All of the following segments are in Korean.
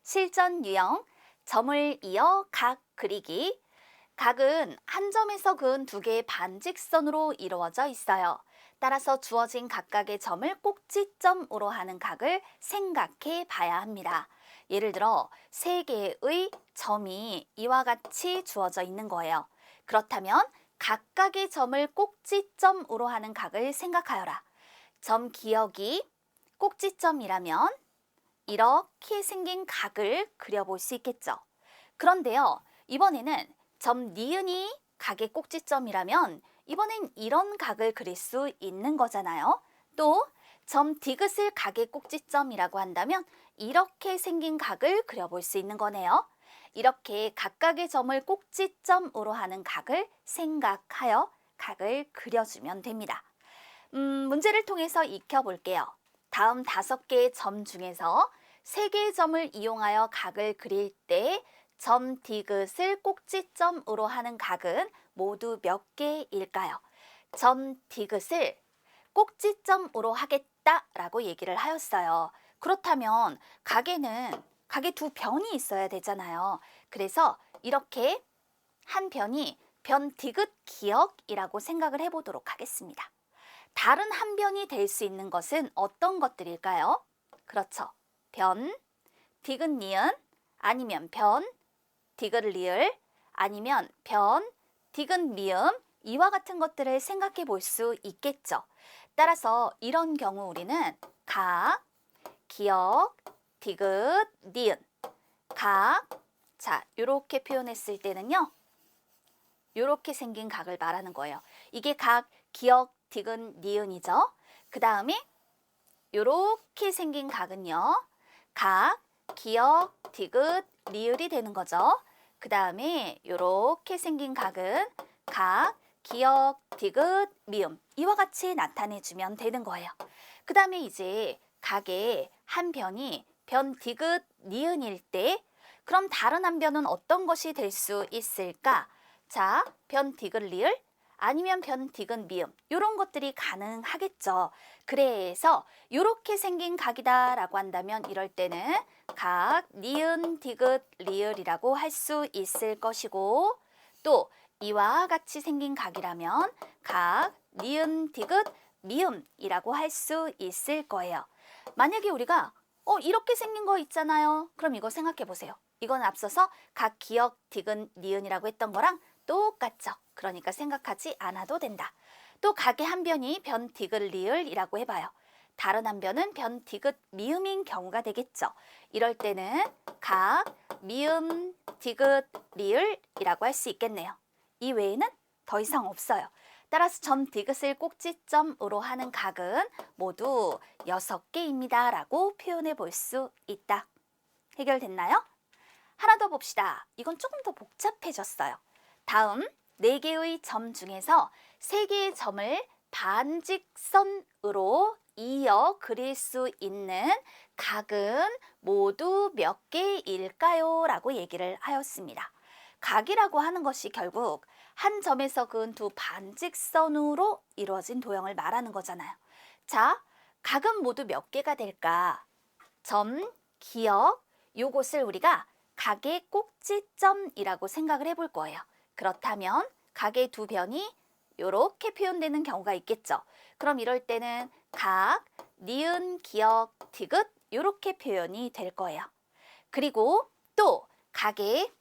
실전 유형, 점을 이어 각 그리기. 각은 한 점에서 그은 두 개의 반직선으로 이루어져 있어요. 따라서 주어진 각각의 점을 꼭지점으로 하는 각을 생각해 봐야 합니다. 예를 들어 세 개의 점이 이와 같이 주어져 있는 거예요. 그렇다면 각각의 점을 꼭지점으로 하는 각을 생각하여라. 점 기억이 꼭지점이라면 이렇게 생긴 각을 그려볼 수 있겠죠. 그런데요, 이번에는 점 니은이 각의 꼭지점이라면 이번엔 이런 각을 그릴 수 있는 거잖아요. 또 점 디귿을 각의 꼭지점이라고 한다면 이렇게 생긴 각을 그려볼 수 있는 거네요. 이렇게 각각의 점을 꼭지점으로 하는 각을 생각하여 각을 그려주면 됩니다. 문제를 통해서 익혀볼게요. 다음 5개의 점 중에서 3개의 점을 이용하여 각을 그릴 때 점 디귿을 꼭지점으로 하는 각은 모두 몇 개일까요? 점 디귿을 꼭지점으로 하겠다라고 얘기를 하였어요. 그렇다면 각에 두 변이 있어야 되잖아요. 그래서 이렇게 한 변이 변 디귿 기억이라고 생각을 해보도록 하겠습니다. 다른 한 변이 될 수 있는 것은 어떤 것들일까요? 그렇죠. 변, 디귿 니은, 아니면 변, 디귿 리을, 아니면 변, 디귿 미음, 이와 같은 것들을 생각해 볼 수 있겠죠. 따라서 이런 경우 우리는 각, 기역, 디귿, 니은, 각, 자, 이렇게 표현했을 때는요. 이렇게 생긴 각을 말하는 거예요. 이게 각, 기역, 디귿, 니은이죠. 그 다음에 이렇게 생긴 각은요. 각, 기역, 디귿, 리을이 되는 거죠. 그 다음에 이렇게 생긴 각은 각, 기역, 디귿, 미음 이와 같이 나타내주면 되는 거예요. 그 다음에 이제 각의 한 변이 변, 디귿, 니은일 때 그럼 다른 한 변은 어떤 것이 될 수 있을까? 자, 변, 디귿, 리을 아니면 변, 디귿, 미음 이런 것들이 가능하겠죠. 그래서 이렇게 생긴 각이다라고 한다면 이럴 때는 각, 니은, 디귿, 리을이라고 할 수 있을 것이고 또 이와 같이 생긴 각이라면 각, 니은, 디귿, 미음이라고 할 수 있을 거예요. 만약에 우리가 이렇게 생긴 거 있잖아요. 그럼 이거 생각해 보세요. 이건 앞서서 각, 기역, 디귿, 니은이라고 했던 거랑 똑같죠. 그러니까 생각하지 않아도 된다. 또 각의 한 변이 변, 디귿, 리을이라고 해봐요. 다른 한 변은 변, 디귿, 미음인 경우가 되겠죠. 이럴 때는 각, 미음, 디귿, 리을이라고 할 수 있겠네요. 이 외에는 더 이상 없어요. 따라서 점 디귿을 꼭지점으로 하는 각은 모두 6개입니다. 라고 표현해 볼 수 있다. 해결됐나요? 하나 더 봅시다. 이건 조금 더 복잡해졌어요. 다음 4개의 점 중에서 3개의 점을 반직선으로 이어 그릴 수 있는 각은 모두 몇 개일까요? 라고 얘기를 하였습니다. 각이라고 하는 것이 결국 한 점에서 그은 두 반직선으로 이루어진 도형을 말하는 거잖아요. 자, 각은 모두 몇 개가 될까? 점, 기역, 요것을 우리가 각의 꼭지점이라고 생각을 해볼 거예요. 그렇다면 각의 두 변이 이렇게 표현되는 경우가 있겠죠. 그럼 이럴 때는 각, 니은, 기역, 디귿 이렇게 표현이 될 거예요. 그리고 또 각의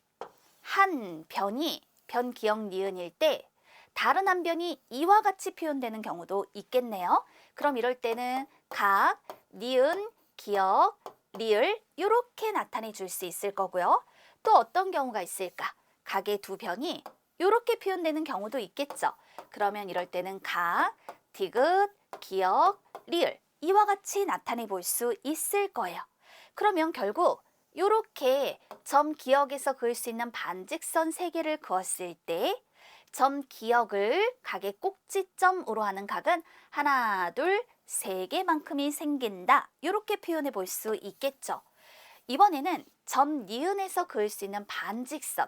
한 변이 변, 기역, 니은일 때 다른 한 변이 이와 같이 표현되는 경우도 있겠네요. 그럼 이럴 때는 각, 니은, 기역, 리을 이렇게 나타내 줄 수 있을 거고요. 또 어떤 경우가 있을까? 각의 두 변이 이렇게 표현되는 경우도 있겠죠. 그러면 이럴 때는 각, 디귿, 기역, 리을 이와 같이 나타내 볼 수 있을 거예요. 그러면 결국 이렇게 점 기역에서 그을 수 있는 반직선 3개를 그었을 때 점 기역을 각의 꼭지점으로 하는 각은 하나, 둘, 3개만큼이 생긴다. 이렇게 표현해 볼 수 있겠죠. 이번에는 점 니은에서 그을 수 있는 반직선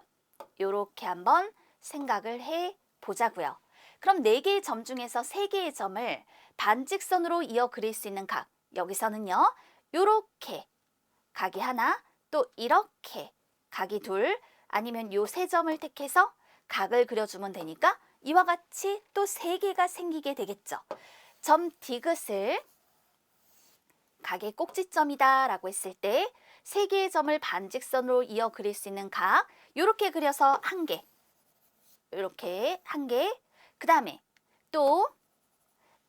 이렇게 한번 생각을 해 보자고요. 그럼 4개의 점 중에서 3개의 점을 반직선으로 이어 그릴 수 있는 각 여기서는요. 이렇게 각이 하나 또 이렇게 각이 둘 아니면 요 세 점을 택해서 각을 그려주면 되니까 이와 같이 또 세 개가 생기게 되겠죠. 점 디귿을 각의 꼭지점이다 라고 했을 때 세 개의 점을 반직선으로 이어 그릴 수 있는 각, 이렇게 그려서 한 개, 이렇게 한 개, 그 다음에 또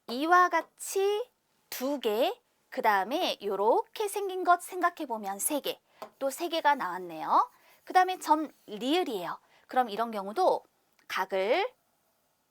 이와 같이 두 개, 그 다음에 이렇게 생긴 것 생각해 보면 세 개, 또 세 개가 나왔네요. 그 다음에 점 리을이에요. 그럼 이런 경우도 각을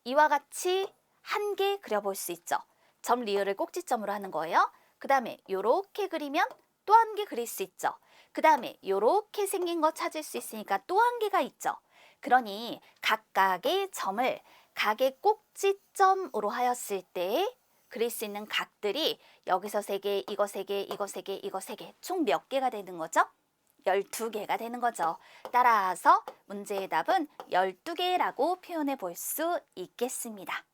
이와 같이 한 개 그려볼 수 있죠. 점 리을을 꼭지점으로 하는 거예요. 그 다음에 이렇게 그리면 또 한 개 그릴 수 있죠. 그 다음에 이렇게 생긴 거 찾을 수 있으니까 또 한 개가 있죠. 그러니 각각의 점을 각의 꼭지점으로 하였을 때 그릴 수 있는 각들이 여기서 세 개, 이거 세 개, 이거 세 개, 이거 세 개, 총 몇 개가 되는 거죠? 12개가 되는 거죠. 따라서 문제의 답은 12개라고 표현해 볼 수 있겠습니다.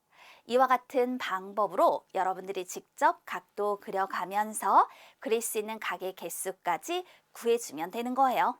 이와 같은 방법으로 여러분들이 직접 각도 그려가면서 그릴 수 있는 각의 개수까지 구해주면 되는 거예요.